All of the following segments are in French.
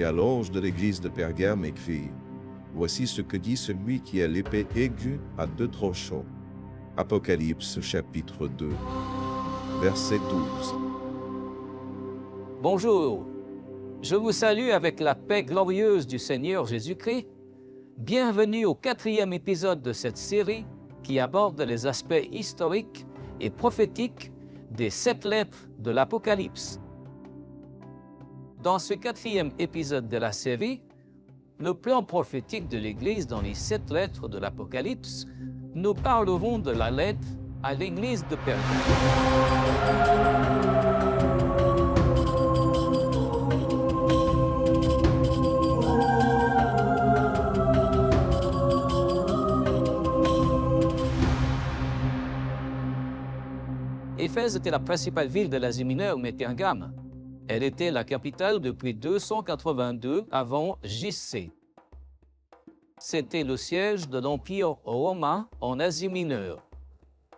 Et à l'ange de l'église de Pergame écrit, « Voici ce que dit celui qui a l'épée aiguë à deux tranchants. » Apocalypse chapitre 2, verset 12. Bonjour, je vous salue avec la paix glorieuse du Seigneur Jésus-Christ. Bienvenue au 4e épisode de cette série qui aborde les aspects historiques et prophétiques des 7 lettres de l'Apocalypse. Dans ce 4e épisode de la série, le plan prophétique de l'Église dans les 7 lettres de l'Apocalypse, nous parlerons de la lettre à l'Église de Pergame. Éphèse était la principale ville de l'Asie mineure, mais Pergame. Elle était la capitale depuis 282 avant J.C. C'était le siège de l'Empire romain en Asie mineure.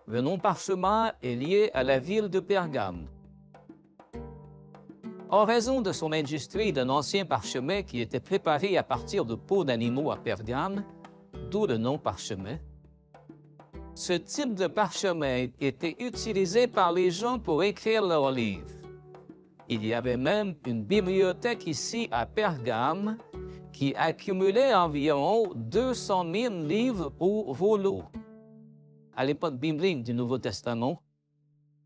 Le nom parchemin est lié à la ville de Pergame. En raison de son industrie d'un ancien parchemin qui était préparé à partir de peaux d'animaux à Pergame, d'où le nom parchemin, ce type de parchemin était utilisé par les gens pour écrire leurs livres. Il y avait même une bibliothèque ici à Pergame qui accumulait environ 200 000 livres ou volumes. À l'époque biblique du Nouveau Testament,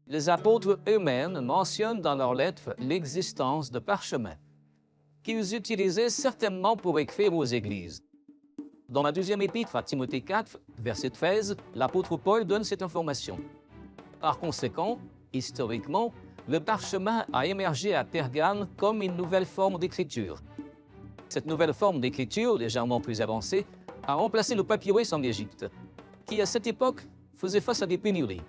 les apôtres eux-mêmes mentionnent dans leurs lettres l'existence de parchemins, qu'ils utilisaient certainement pour écrire aux églises. Dans la 2e épître à Timothée 4, verset 13, l'apôtre Paul donne cette information. Par conséquent, historiquement, le parchemin a émergé à Pergame comme une nouvelle forme d'écriture. Cette nouvelle forme d'écriture, légèrement plus avancée, a remplacé le papyrus en Égypte, qui à cette époque faisait face à des pénuries.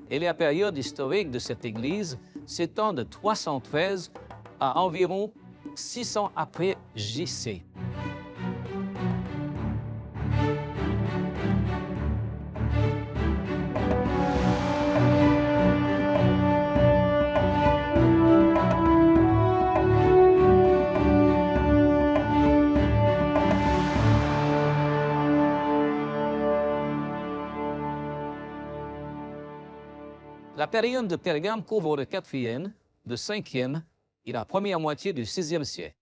Et la période historique de cette église s'étend de 313 à environ 600 après J.C. La période de Pergame couvre le 4e, le 5e et la première moitié du 6e siècle.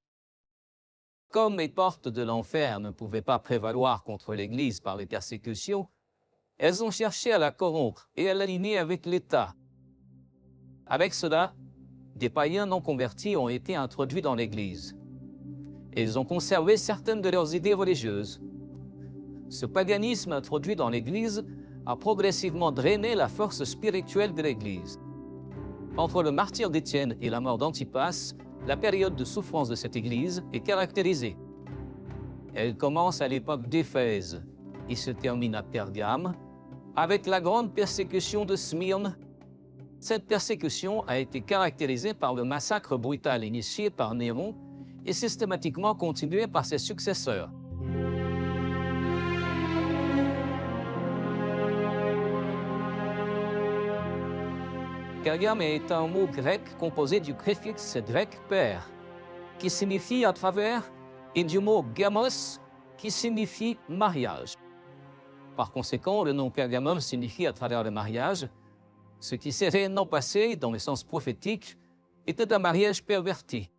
Comme les portes de l'enfer ne pouvaient pas prévaloir contre l'Église par les persécutions, elles ont cherché à la corrompre et à l'aligner avec l'État. Avec cela, des païens non convertis ont été introduits dans l'Église. Ils ont conservé certaines de leurs idées religieuses. Ce paganisme introduit dans l'Église a progressivement drainé la force spirituelle de l'Église. Entre le martyre d'Étienne et la mort d'Antipas, la période de souffrance de cette Église est caractérisée. Elle commence à l'époque d'Éphèse et se termine à Pergame, avec la grande persécution de Smyrne. Cette persécution a été caractérisée par le massacre brutal initié par Néron et systématiquement continué par ses successeurs. Pergame est un mot grec composé du préfixe grec père, qui signifie à travers, et du mot gamos, qui signifie mariage. Par conséquent, le nom Pergamum signifie à travers le mariage, ce qui s'est réellement passé, dans le sens prophétique, était un mariage perverti.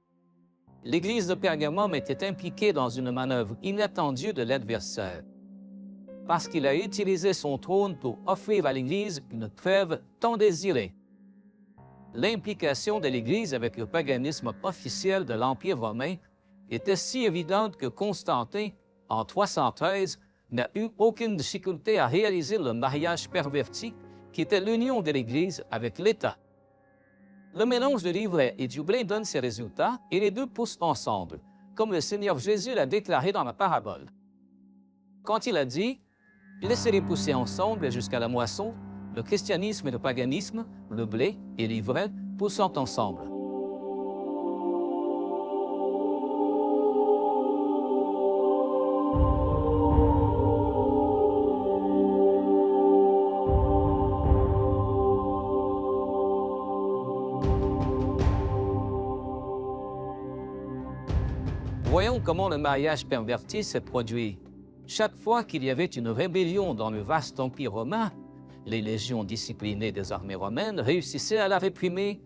L'Église de Pergamum était impliquée dans une manœuvre inattendue de l'adversaire, parce qu'il a utilisé son trône pour offrir à l'Église une trêve tant désirée. L'implication de l'Église avec le paganisme officiel de l'Empire romain était si évidente que Constantin, en 313, n'a eu aucune difficulté à réaliser le mariage perverti qui était l'union de l'Église avec l'État. Le mélange de l'ivraie et du blé donne ses résultats et les deux poussent ensemble, comme le Seigneur Jésus l'a déclaré dans la parabole. Quand il a dit « Laissez-les pousser ensemble jusqu'à la moisson », le christianisme et le paganisme, le blé et l'ivraie, poussant ensemble. Voyons comment le mariage perverti s'est produit. Chaque fois qu'il y avait une rébellion dans le vaste empire romain, les légions disciplinées des armées romaines réussissaient à la réprimer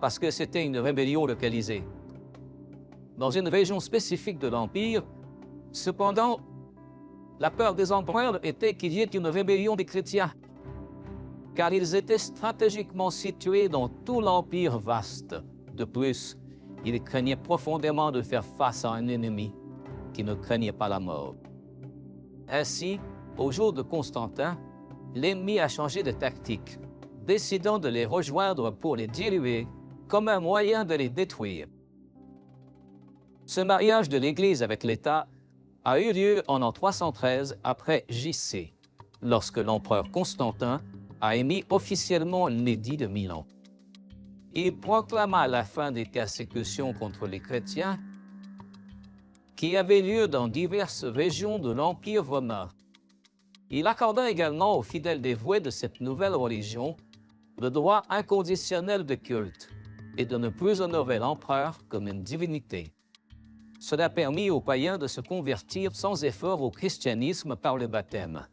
parce que c'était une rébellion localisée dans une région spécifique de l'Empire. Cependant, la peur des empereurs était qu'il y ait une rébellion des chrétiens, car ils étaient stratégiquement situés dans tout l'Empire vaste. De plus, ils craignaient profondément de faire face à un ennemi qui ne craignait pas la mort. Ainsi, au jour de Constantin, l'ennemi a changé de tactique, décidant de les rejoindre pour les diluer comme un moyen de les détruire. Ce mariage de l'Église avec l'État a eu lieu en l'an 313 après J.C., lorsque l'empereur Constantin a émis officiellement l'édit de Milan. Il proclama la fin des persécutions contre les chrétiens qui avaient lieu dans diverses régions de l'Empire romain. Il accorda également aux fidèles dévoués de cette nouvelle religion le droit inconditionnel de culte et de ne plus honorer l'empereur comme une divinité. Cela permit aux païens de se convertir sans effort au christianisme par le baptême,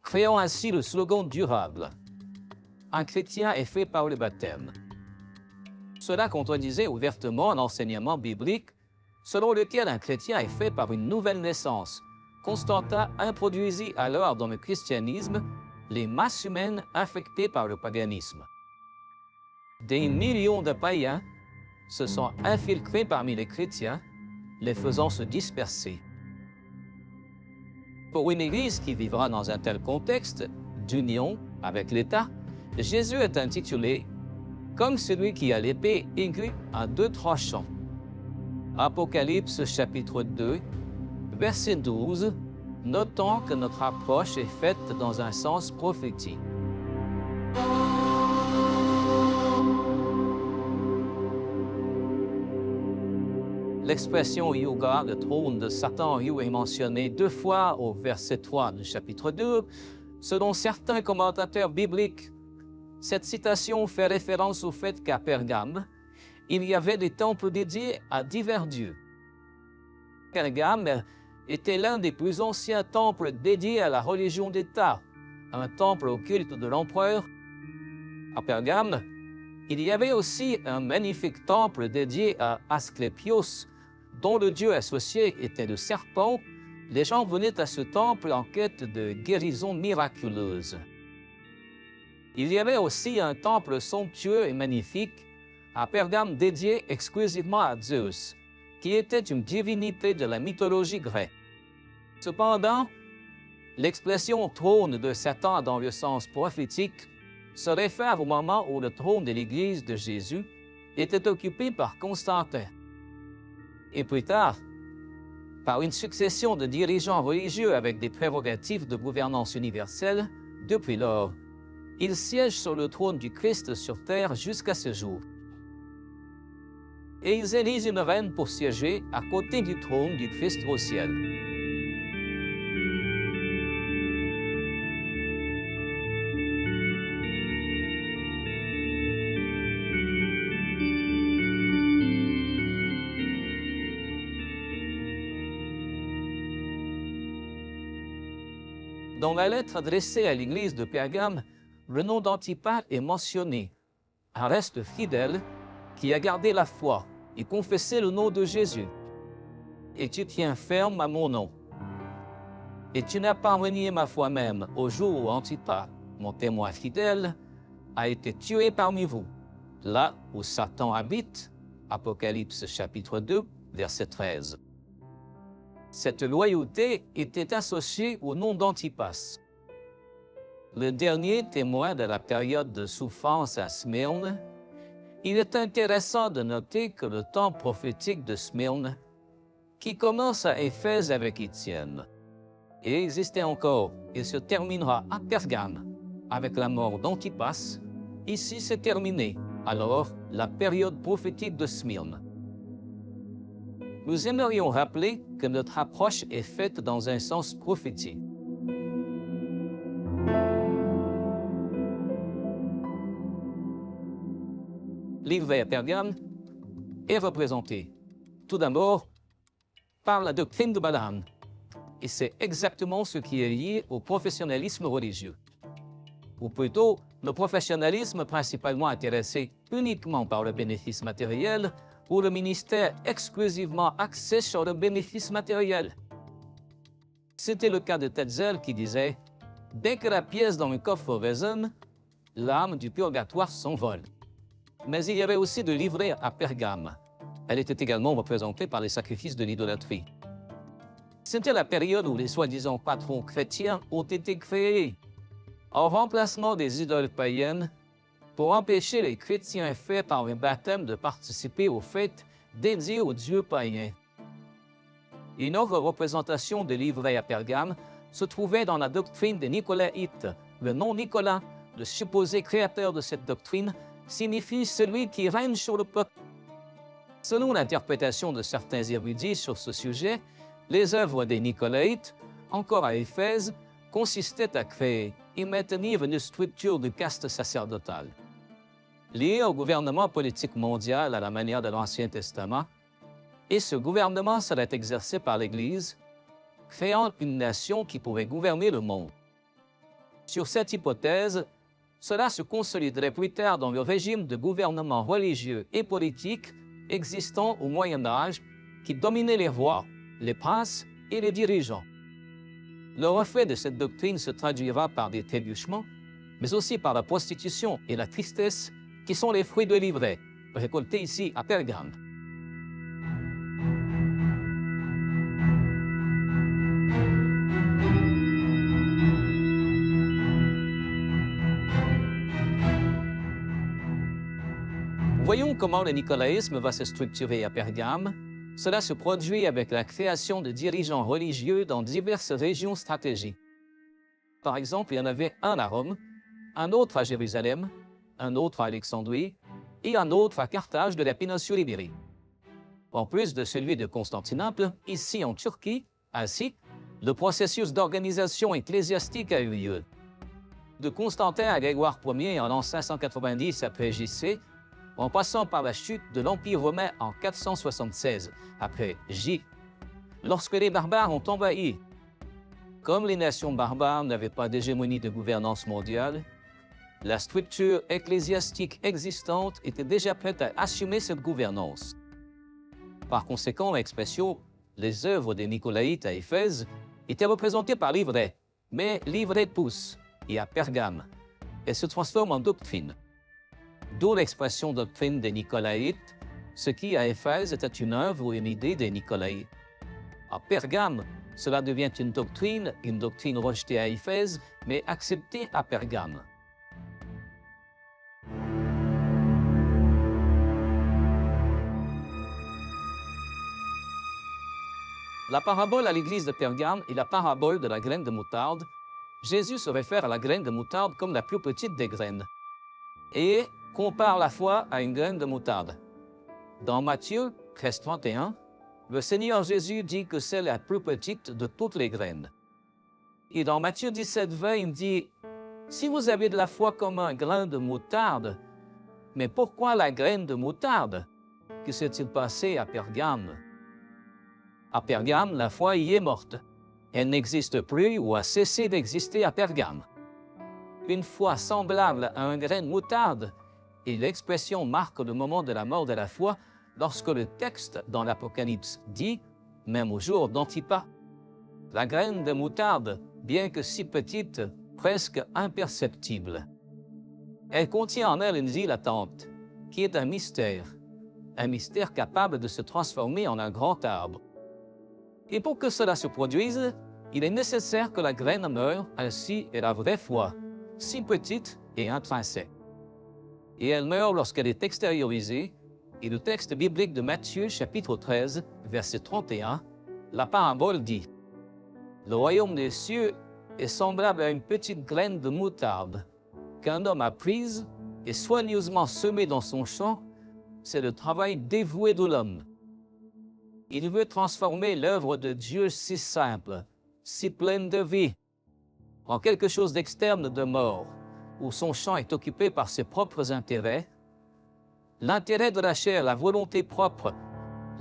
créant ainsi le slogan durable « Un chrétien est fait par le baptême ». Cela contredisait ouvertement l'enseignement biblique selon lequel un chrétien est fait par une nouvelle naissance. Constantin introduisit alors dans le christianisme les masses humaines infectées par le paganisme. Des millions de païens se sont infiltrés parmi les chrétiens, les faisant se disperser. Pour une Église qui vivra dans un tel contexte d'union avec l'État, Jésus est intitulé comme celui qui a l'épée aiguë à deux tranchants. Apocalypse chapitre 2, verset 12, notons que notre approche est faite dans un sens prophétique. L'expression Yuga, le trône de Satan, est mentionnée 2 fois au verset 3 du chapitre 2. Selon certains commentateurs bibliques, cette citation fait référence au fait qu'à Pergame, il y avait des temples dédiés à divers dieux. Pergame était l'un des plus anciens temples dédiés à la religion d'État, un temple au culte de l'empereur. À Pergame, il y avait aussi un magnifique temple dédié à Asclépios, dont le dieu associé était le serpent. Les gens venaient à ce temple en quête de guérison miraculeuse. Il y avait aussi un temple somptueux et magnifique à Pergame dédié exclusivement à Zeus, qui était une divinité de la mythologie grecque. Cependant, l'expression « trône de Satan » dans le sens prophétique se réfère au moment où le trône de l'Église de Jésus était occupé par Constantin. Et plus tard, par une succession de dirigeants religieux avec des prérogatives de gouvernance universelle, depuis lors, il siège sur le trône du Christ sur terre jusqu'à ce jour. Et ils élisent une reine pour siéger à côté du trône du Christ au ciel. Dans la lettre adressée à l'église de Pergame, le nom d'Antipas est mentionné. Un reste fidèle qui a gardé la foi et confessé le nom de Jésus. Et tu tiens ferme à mon nom. Et tu n'as pas renié ma foi même au jour où Antipas, mon témoin fidèle, a été tué parmi vous, là où Satan habite. Apocalypse chapitre 2, verset 13. Cette loyauté était associée au nom d'Antipas. Le dernier témoin de la période de souffrance à Smyrne, il est intéressant de noter que le temps prophétique de Smyrne, qui commence à Éphèse avec Étienne, et existait encore et se terminera à Pergame avec la mort d'Antipas, ici c'est terminé, alors la période prophétique de Smyrne. Nous aimerions rappeler que notre approche est faite dans un sens prophétique. Livré à Pergame est représenté tout d'abord par la doctrine de Balaam. Et c'est exactement ce qui est lié au professionnalisme religieux. Ou plutôt, le professionnalisme principalement intéressé uniquement par le bénéfice matériel ou le ministère exclusivement axé sur le bénéfice matériel. C'était le cas de Tetzel qui disait « Dès que la pièce dans le coffre résonne, l'âme du purgatoire s'envole ». Mais il y avait aussi de l'ivraie à Pergame. Elle était également représentée par les sacrifices de l'idolâtrie. C'était la période où les soi-disant patrons chrétiens ont été créés, en remplacement des idoles païennes, pour empêcher les chrétiens faits par le baptême de participer aux fêtes dédiées aux dieux païens. Une autre représentation de l'ivraie à Pergame se trouvait dans la doctrine des Nicolaïtes. Le nom Nicolas, le supposé créateur de cette doctrine, signifie celui qui règne sur le peuple. Selon l'interprétation de certains érudits sur ce sujet, les œuvres des Nicolaïtes, encore à Éphèse, consistaient à créer et maintenir une structure de caste sacerdotale. Liée au gouvernement politique mondial à la manière de l'Ancien Testament, et ce gouvernement serait exercé par l'Église, créant une nation qui pourrait gouverner le monde. Sur cette hypothèse, cela se consoliderait plus tard dans le régime de gouvernement religieux et politique existant au Moyen Âge qui dominait les rois, les princes et les dirigeants. Le reflet de cette doctrine se traduira par des trébuchements, mais aussi par la prostitution et la tristesse qui sont les fruits de l'ivraie, récoltés ici à Pergame. Voyons comment le nicolaïsme va se structurer à Pergame. Cela se produit avec la création de dirigeants religieux dans diverses régions stratégiques. Par exemple, il y en avait un à Rome, un autre à Jérusalem, un autre à Alexandrie et un autre à Carthage de la péninsule ibérique. En plus de celui de Constantinople, ici en Turquie, ainsi, le processus d'organisation ecclésiastique a eu lieu. De Constantin à Grégoire Ier en l'an 590 après J.C., en passant par la chute de l'Empire romain en 476 après J, lorsque les barbares ont envahi. Comme les nations barbares n'avaient pas d'hégémonie de gouvernance mondiale, la structure ecclésiastique existante était déjà prête à assumer cette gouvernance. Par conséquent, l'expression « les œuvres des Nicolaïtes à Éphèse » était représentée par l'ivraie, mais l'ivraie pousse, et à Pergame, elle se transforme en doctrine. D'où l'expression doctrine des Nicolaïtes, ce qui à Éphèse était une œuvre ou une idée des Nicolaïtes. À Pergame, cela devient une doctrine rejetée à Éphèse, mais acceptée à Pergame. La parabole à l'église de Pergame est la parabole de la graine de moutarde. Jésus se réfère à la graine de moutarde comme la plus petite des graines et compare la foi à une graine de moutarde. Dans Matthieu 13:31, le Seigneur Jésus dit que c'est la plus petite de toutes les graines. Et dans Matthieu 17:20, il dit « Si vous avez de la foi comme un grain de moutarde, mais pourquoi la graine de moutarde? Que s'est-il passé à Pergame? » À Pergame, la foi y est morte. Elle n'existe plus ou a cessé d'exister à Pergame. Une foi semblable à un grain de moutarde, et l'expression marque le moment de la mort de la foi lorsque le texte dans l'Apocalypse dit, même au jour d'Antipas, « La graine de moutarde, bien que si petite, presque imperceptible. » Elle contient en elle une vie latente, qui est un mystère capable de se transformer en un grand arbre. Et pour que cela se produise, il est nécessaire que la graine meure, ainsi est la vraie foi, si petite et intrinsèque. Et elle meurt lorsqu'elle est extériorisée, et le texte biblique de Matthieu, chapitre 13, verset 31, la parabole dit « Le royaume des cieux est semblable à une petite graine de moutarde qu'un homme a prise et soigneusement semée dans son champ. C'est le travail dévoué de l'homme. Il veut transformer l'œuvre de Dieu si simple, si pleine de vie, en quelque chose d'externe de mort, où son champ est occupé par ses propres intérêts, l'intérêt de la chair, la volonté propre,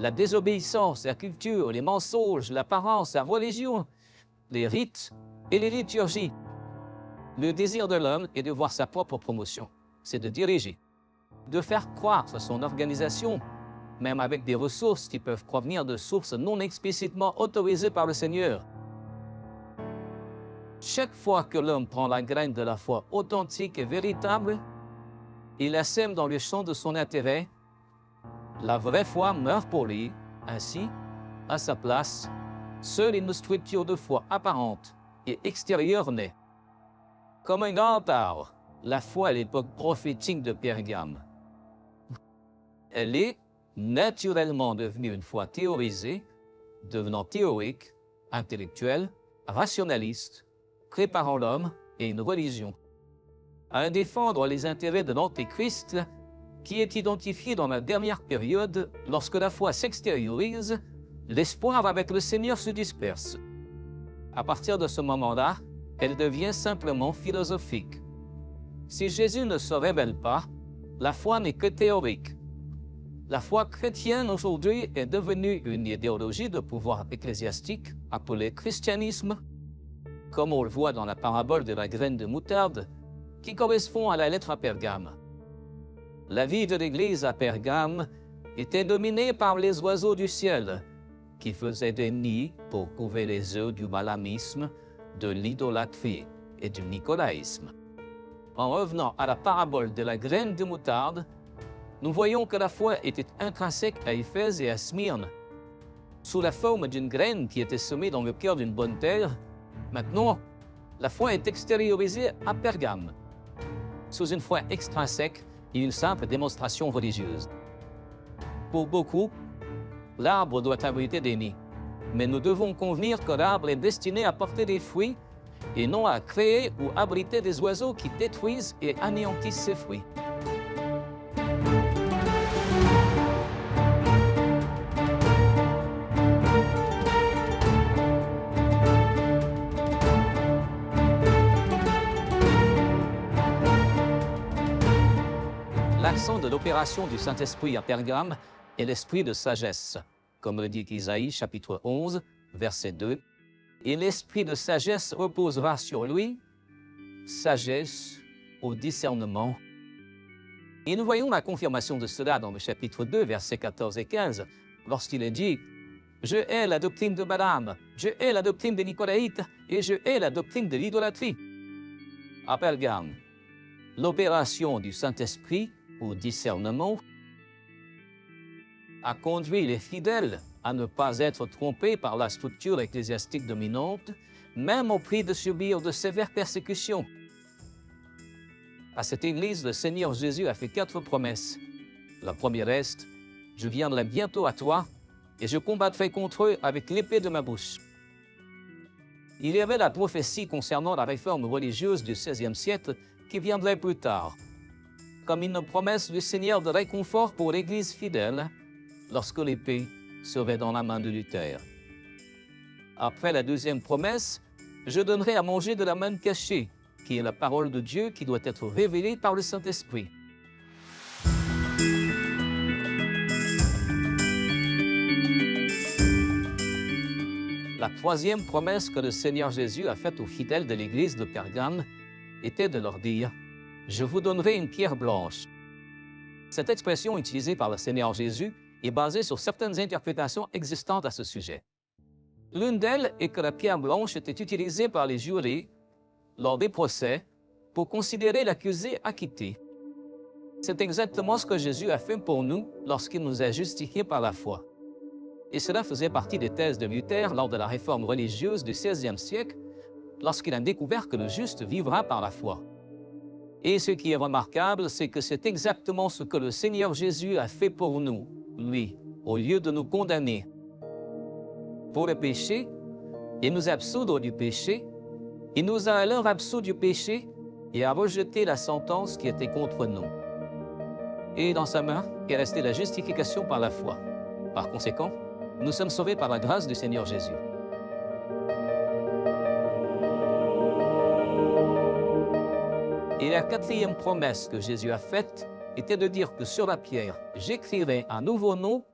la désobéissance, la culture, les mensonges, l'apparence, la religion, les rites et les liturgies. Le désir de l'homme est de voir sa propre promotion, c'est de diriger, de faire croître son organisation, même avec des ressources qui peuvent provenir de sources non explicitement autorisées par le Seigneur. Chaque fois que l'homme prend la graine de la foi authentique et véritable, il la sème dans le champ de son intérêt, la vraie foi meurt pour lui. Ainsi, à sa place, seule une structure de foi apparente et extérieure naît. Comme un grand arbre, la foi à l'époque prophétique de Pergame. Elle est naturellement devenue une foi théorisée, devenant théorique, intellectuelle, rationaliste, préparant l'homme et une religion à défendre les intérêts de l'Antéchrist, qui est identifié dans la dernière période lorsque la foi s'extériorise, l'espoir avec le Seigneur se disperse. À partir de ce moment-là, elle devient simplement philosophique. Si Jésus ne se révèle pas, la foi n'est que théorique. La foi chrétienne aujourd'hui est devenue une idéologie de pouvoir ecclésiastique appelée christianisme, comme on le voit dans la parabole de la graine de moutarde, qui correspond à la lettre à Pergame. La vie de l'Église à Pergame était dominée par les oiseaux du ciel, qui faisaient des nids pour couver les œufs du balamisme, de l'idolâtrie et du nicolaïsme. En revenant à la parabole de la graine de moutarde, nous voyons que la foi était intrinsèque à Éphèse et à Smyrne, sous la forme d'une graine qui était semée dans le cœur d'une bonne terre. Maintenant, la foi est extériorisée à Pergame, sous une foi extrinsèque et une simple démonstration religieuse. Pour beaucoup, l'arbre doit abriter des nids, mais nous devons convenir que l'arbre est destiné à porter des fruits et non à créer ou abriter des oiseaux qui détruisent et anéantissent ses fruits. L'accent de l'opération du Saint-Esprit à Pergame est l'esprit de sagesse, comme le dit Isaïe chapitre 11, verset 2. Et l'esprit de sagesse reposera sur lui, sagesse au discernement. Et nous voyons la confirmation de cela dans le chapitre 2, versets 14 et 15, lorsqu'il est dit « Je hais la doctrine de Balaam, je hais la doctrine des Nicolaïtes, et je hais la doctrine de l'idolâtrie. » À Pergame, l'opération du Saint-Esprit au discernement a conduit les fidèles à ne pas être trompés par la structure ecclésiastique dominante, même au prix de subir de sévères persécutions. À cette Église, le Seigneur Jésus a fait 4 promesses. La première est « Je viendrai bientôt à toi, et je combattrai contre eux avec l'épée de ma bouche. » Il y avait la prophétie concernant la réforme religieuse du XVIe siècle qui viendrait plus tard, comme une promesse du Seigneur de réconfort pour l'Église fidèle lorsque l'épée serait dans la main de Luther. Après la deuxième promesse, je donnerai à manger de la manne cachée, qui est la parole de Dieu qui doit être révélée par le Saint-Esprit. La troisième promesse que le Seigneur Jésus a faite aux fidèles de l'Église de Pergame était de leur dire « Je vous donnerai une pierre blanche ». Cette expression utilisée par le Seigneur Jésus est basée sur certaines interprétations existantes à ce sujet. L'une d'elles est que la pierre blanche était utilisée par les jurés lors des procès pour considérer l'accusé acquitté. C'est exactement ce que Jésus a fait pour nous lorsqu'il nous a justifiés par la foi. Et cela faisait partie des thèses de Luther lors de la réforme religieuse du XVIe siècle, lorsqu'il a découvert que le juste vivra par la foi. Et ce qui est remarquable, c'est que c'est exactement ce que le Seigneur Jésus a fait pour nous, lui, au lieu de nous condamner pour le péché, il nous a absoudre du péché, il nous a alors absous du péché et a rejeté la sentence qui était contre nous. Et dans sa main est restée la justification par la foi. Par conséquent, nous sommes sauvés par la grâce du Seigneur Jésus. Et la quatrième promesse que Jésus a faite était de dire que sur la pierre, j'écrirai un nouveau nom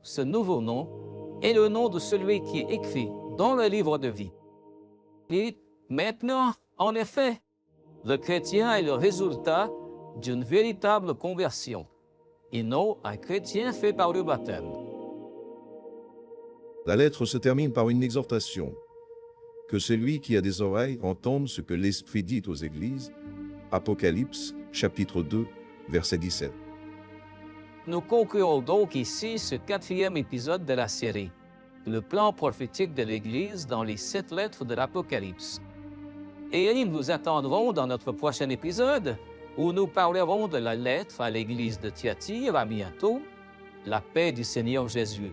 ce nouveau nom est le nom de celui qui est écrit dans le livre de vie. Et maintenant, en effet, le chrétien est le résultat d'une véritable conversion, et non un chrétien fait par le baptême. La lettre se termine par une exhortation. Que celui qui a des oreilles entende ce que l'Esprit dit aux églises. Apocalypse, chapitre 2, verset 17. Nous concluons donc ici ce 4e épisode de la série, le plan prophétique de l'Église dans les 7 lettres de l'Apocalypse. Et nous vous attendrons dans notre prochain épisode, où nous parlerons de la lettre à l'Église de Thyatire. À bientôt. La paix du Seigneur Jésus.